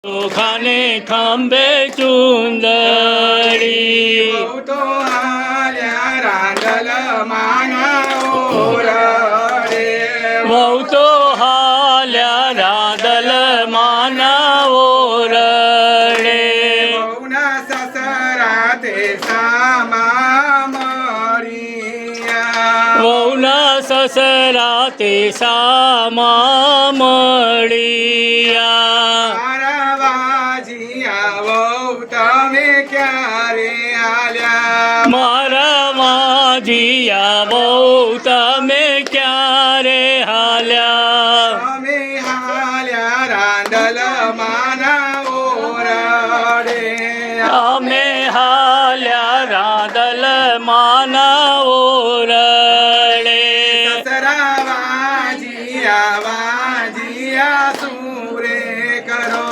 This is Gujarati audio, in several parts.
ચોખાને ખંભે ચુંદડી બહુ તો હાલ્યા રાંદલ માના ઓરડે બહુ તો હાલ્યા રાંદલ માના ઓરડે બહુના સસરા તે સામા મળ્યા વહુના સસરા તે સામા મળ્યા મારા વાજીયા બહુ તમે ક્યારે આલ્યા મારા માજીયા બહુ તમે ક્યારે હાલ્યા અમે હાલ્યા રાંદલ માના ઓરડે અમે હાલ્યા રાંદલ માના ઓરડે સસરા વાજીયા વાજીયા સુરે કરો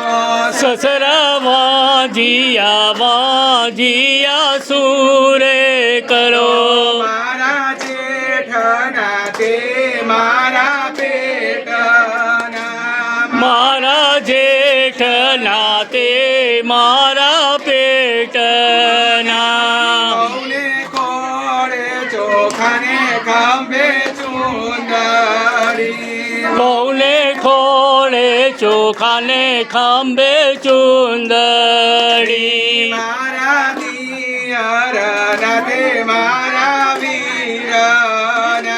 સસરા વાજીયા વાજીયા સુરે કરો મારા જેઠના તે મારા પેટના મારા જેઠના તે મારા પેટના બહુને ખોળે ચોખાને ખંભે ચુંદડી બહુને ખોળે ચોખાને ખંભે ચુંદડી મારા દિયરના તે મારા વીરના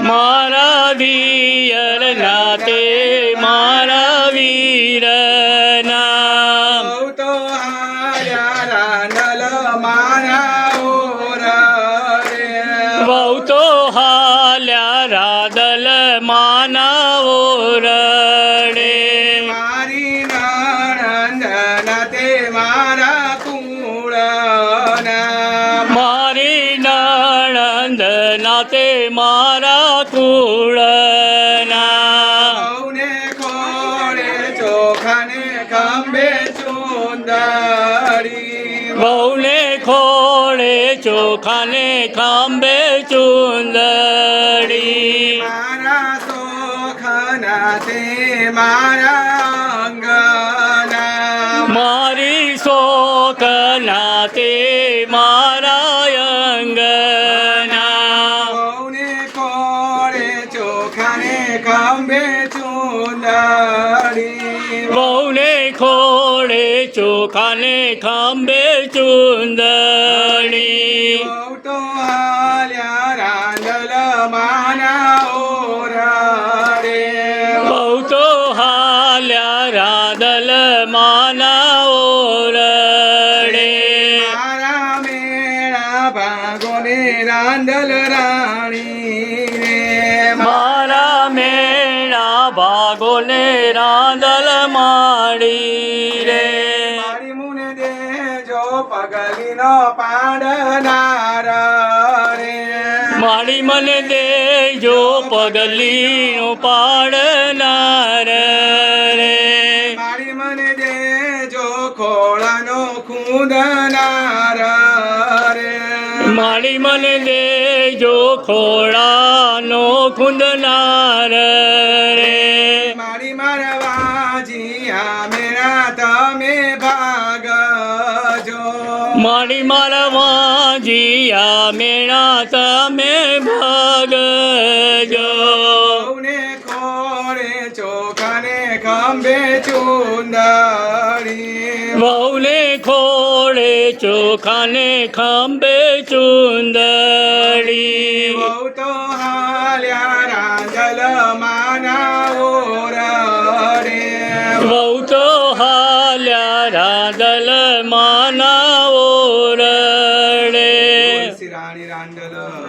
મારા દિયરના તે મારા વીરના બહુ તો હાલ્યા રાંદલ મારા ઓરડે બહુ તો હાલ્યા રાંદલ માના ઓરડે મારી નણંદના તે મારા કુળના મારી નણંદના તે મારા કુળના બહુને ખોળે ચોખાને ખંભે ચુંદડી બહુને ખોળે ચોખાને ખંભે ચુંદડી મારા સોખના તે મારા અંગના મારી શોકના તે મારા અંગના બહુને ખોળે ચોખાને ખંભે ચુંદડી બહુને ખોળે ચોખાને ખંભે ચુંદડી બહુ તો હાલ્યા રાંદલ માના ઓરડે બહુ તો હાલ્યા રાંદલ માના ઓરડે મારા મેળા ભાગોને રાંદલ રાણી રે મારા મેળા ભાગોને રાંદલ માડી રે મારી મુને દેજો પગલીનો પાડનાર રે માડી મને દેજો પગલીનો પાડનાર રે મારી મને દેજો ખોળાનો ખુદનાર રે માડી મને દેજો ખોળાનો ખુંદનાર રે મારી મારવાજીયા મેરા તમે ભાગજો માડી મારા વાજીયા મેળા તમે ભાગજો બહુને ખોળે ચોખાને ખંભે ચુંદડી વહુને ખોળે ચોખાને ખંભે ચુંદડી બહુ તો હાલ્યા રાંદલ માના ઓરડે વહુ તો હાલ્યા રાંદલ માના ઓરડે રાણી રાંદલ